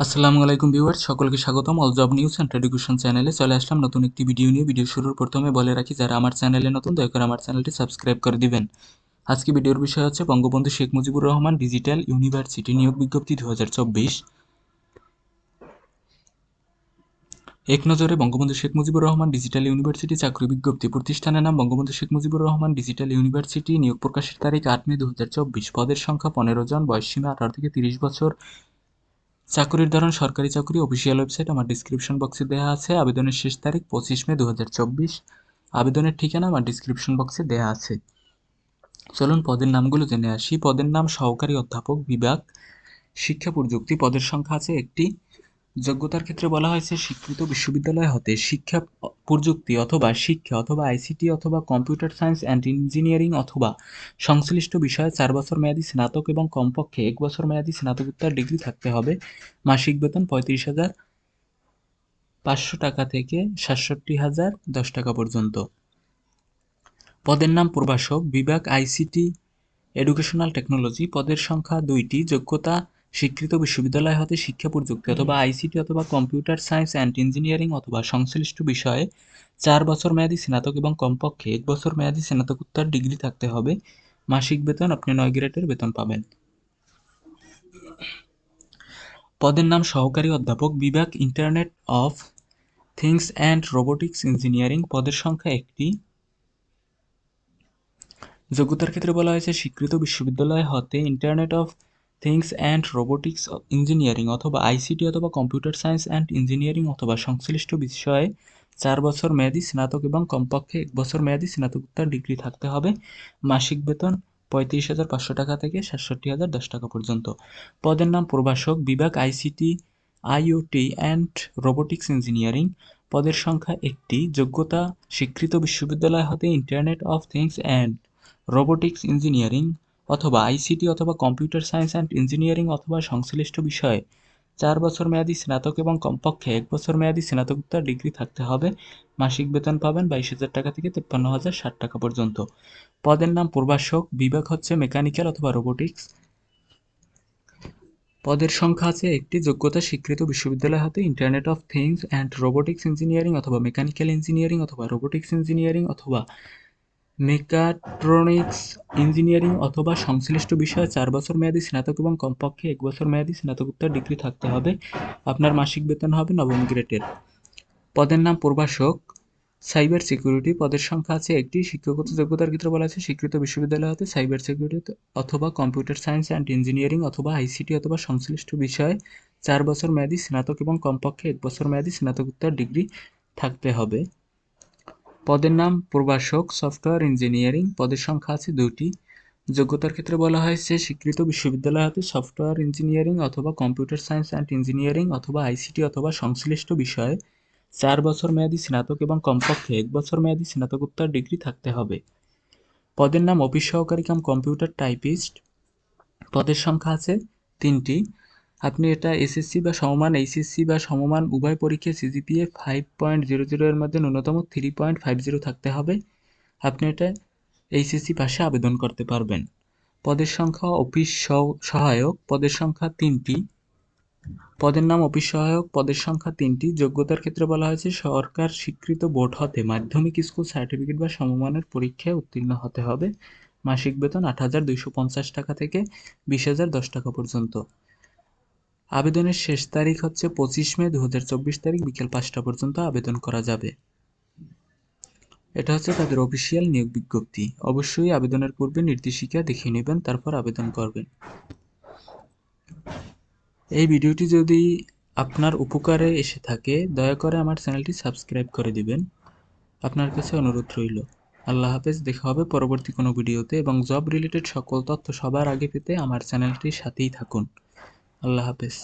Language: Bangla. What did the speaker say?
আসসালামু আলাইকুম ভিউয়ার্স, সকলকে স্বাগতম all job news and education চ্যানেলে। চলে আসলাম নতুন একটি ভিডিও নিয়ে। ভিডিও শুরুর প্রথমে বলে রাখি, যারা আমার চ্যানেলে নতুন দয়া করে আমার চ্যানেলটি সাবস্ক্রাইব করে দিবেন। আজকে ভিডিওর বিষয় হচ্ছে বঙ্গবন্ধু শেখ মুজিবুর রহমান ডিজিটাল ইউনিভার্সিটি নিয়োগ বিজ্ঞপ্তি 2024। এক নজরে বঙ্গবন্ধু শেখ মুজিবুর রহমান ডিজিটাল ইউনিভার্সিটি চাকরি বিজ্ঞপ্তি। প্রতিষ্ঠানের নাম বঙ্গবন্ধু শেখ মুজিবুর রহমান ডিজিটাল ইউনিভার্সিটি। নিয়োগ প্রকাশের তারিখ 8 মে 2024। পদের সংখ্যা 15 জন। বয়সসীমা 18 থেকে 30 বছর। চাকুরির ধরন সরকারি চাকুরি। অফিসিয়াল ওয়েবসাইট আমার ডিসক্রিপশন বক্সে দেওয়া আছে। আবেদনের শেষ তারিখ 25 মে 2024। আবেদনের ঠিকানা আমার ডিসক্রিপশন বক্সে দেওয়া আছে। চলুন পদের নামগুলো জেনে আসি। পদের নাম সহকারী অধ্যাপক, বিভাগ শিক্ষা প্রযুক্তি। পদের সংখ্যা আছে একটি। যোগ্যতার ক্ষেত্রে বলা হয়েছে স্বীকৃত বিশ্ববিদ্যালয় হতে শিক্ষা প্রযুক্তি অথবা শিক্ষা অথবা আইসিটি অথবা কম্পিউটার সায়েন্স অ্যান্ড ইঞ্জিনিয়ারিং অথবা সংশ্লিষ্ট বিষয়ে 4 বছর মেয়াদী স্নাতক এবং কমপক্ষে 1 বছর মেয়াদী স্নাতকোত্তর ডিগ্রি থাকতে হবে। মাসিক বেতন 35,500 টাকা থেকে 67,010 টাকা পর্যন্ত। পদের নাম প্রভাষক, বিভাগ আইসিটি এডুকেশনাল টেকনোলজি। পদের সংখ্যা 2টি। যোগ্যতা স্বীকৃত বিশ্ববিদ্যালয় হতে শিক্ষা প্রযুক্তি অথবা আইসিটি অথবা কম্পিউটার সায়েন্স অ্যান্ড ইঞ্জিনিয়ারিং অথবা সংশ্লিষ্ট বিষয়ে 4 বছর মেয়াদী স্নাতক এবং কমপক্ষে 1 বছর মেয়াদী স্নাতকোত্তর ডিগ্রি থাকতে হবে। মাসিক বেতন আপনি 9 গ্রেডের বেতন পাবেন। পদের নাম সহকারী অধ্যাপক, বিভাগ internet of things and robotics engineering. পদের সংখ্যা একটি। যোগ্যতার ক্ষেত্রে বলা হয়েছে স্বীকৃত বিশ্ববিদ্যালয় হতে internet of things and robotics engineering অথবা আইসিটি অথবা কম্পিউটার সায়েন্স অ্যান্ড ইঞ্জিনিয়ারিং অথবা সংশ্লিষ্ট বিষয়ে 4 বছর মেয়াদী স্নাতক এবং কমপক্ষে 1 বছর মেয়াদী স্নাতকোত্তর ডিগ্রি থাকতে হবে। মাসিক বেতন 35,500 টাকা থেকে 67,010 টাকা পর্যন্ত। পদের নাম প্রভাষক, বিভাগ ICT IoT and robotics engineering. পদের সংখ্যা একটি। যোগ্যতা স্বীকৃত বিশ্ববিদ্যালয় হতে internet of things and robotics engineering অথবা আইসিটি অথবা কম্পিউটার সায়েন্স অ্যান্ড ইঞ্জিনিয়ারিং অথবা সংশ্লিষ্ট বিষয়ে 4 বছর মেয়াদী স্নাতক এবং কমপক্ষে 1 বছর মেয়াদী স্নাতকোত্তর ডিগ্রি থাকতে হবে। মাসিক বেতন পাবেন 22,000 টাকা থেকে 53,060 টাকা পর্যন্ত। পদের নাম প্রভাষক, বিভাগ হচ্ছে মেকানিক্যাল অথবা রোবোটিক্স। পদের সংখ্যা আছে একটি। যোগ্যতা স্বীকৃত বিশ্ববিদ্যালয় হতে internet of things and robotics engineering অথবা মেকানিক্যাল ইঞ্জিনিয়ারিং অথবা রোবোটিক্স ইঞ্জিনিয়ারিং অথবা মেকাট্রনিক্স ইঞ্জিনিয়ারিং অথবা সংশ্লিষ্ট বিষয়ে 4 বছর মেয়াদী স্নাতক এবং কমপক্ষে 1 বছর মেয়াদী স্নাতকোত্তর ডিগ্রি থাকতে হবে। আপনার মাসিক বেতন হবে 9ম গ্রেডের। পদের নাম প্রভাষক, সাইবার সিকিউরিটি। পদের সংখ্যা আছে একটি। শিক্ষাগত যোগ্যতার ক্ষেত্রে বলা আছে স্বীকৃত বিশ্ববিদ্যালয় হতে সাইবার সিকিউরিটি অথবা কম্পিউটার সায়েন্স অ্যান্ড ইঞ্জিনিয়ারিং অথবা আইসিটি অথবা সংশ্লিষ্ট বিষয়ে 4 বছর মেয়াদী স্নাতক এবং কমপক্ষে 1 বছর মেয়াদী স্নাতকোত্তর ডিগ্রি থাকতে হবে। পদের নাম প্রভাষক, সফটওয়্যার ইঞ্জিনিয়ারিং। পদের সংখ্যা আছে 2টি। যোগ্যতার ক্ষেত্রে বলা হয়েছে স্বীকৃত বিশ্ববিদ্যালয় হতে সফটওয়্যার ইঞ্জিনিয়ারিং অথবা কম্পিউটার সায়েন্স অ্যান্ড ইঞ্জিনিয়ারিং অথবা আইসিটি অথবা সংশ্লিষ্ট বিষয়ে 4 বছর মেয়াদী স্নাতক এবং কমপক্ষে 1 বছর মেয়াদী স্নাতকোত্তর ডিগ্রি থাকতে হবে। পদের নাম অফিস সহকারী কাম কম্পিউটার টাইপিস্ট। পদের সংখ্যা আছে 3টি। আপনি এটা এসএসসি বা সমমান, এইচএসসি বা সমমান উভয় পরীক্ষায় সিজিপিএ 5.00 এর মধ্যে ন্যূনতম 3.50 থাকতে হবে। আপনি এটা এইচএসসি পাশে আবেদন করতে পারবেন। পদের সংখ্যা অফিস সহায়ক। পদের সংখ্যা 3টি। পদের নাম অফিস সহায়ক। পদের সংখ্যা 3টি। যোগ্যতার ক্ষেত্রে বলা হয়েছে সরকার স্বীকৃত বোর্ড হতে মাধ্যমিক স্কুল সার্টিফিকেট বা সমমানের পরীক্ষায় উত্তীর্ণ হতে হবে। মাসিক বেতন 8,250 টাকা থেকে 20,010 টাকা পর্যন্ত। আবেদনের শেষ তারিখ হচ্ছে 25 মে 2024 তারিখ বিকেল 5টা পর্যন্ত আবেদন করা যাবে। এটা হচ্ছে তাদের অফিসিয়াল নিয়োগ বিজ্ঞপ্তি। অবশ্যই আবেদনের পূর্বে নির্দেশিকা দেখে নেবেন, তারপর আবেদন করবেন। এই ভিডিওটি যদি আপনার উপকারে এসে থাকে দয়া করে আমার চ্যানেলটি সাবস্ক্রাইব করে দিবেন। আপনার কাছে অনুরোধ রইল। আল্লাহ হাফেজ। দেখা হবে পরবর্তী কোনো ভিডিওতে, এবং জব রিলেটেড সকল তথ্য সবার আগে পেতে আমার চ্যানেলটির সাথেই থাকুন। আল্লাহ হাফেজ।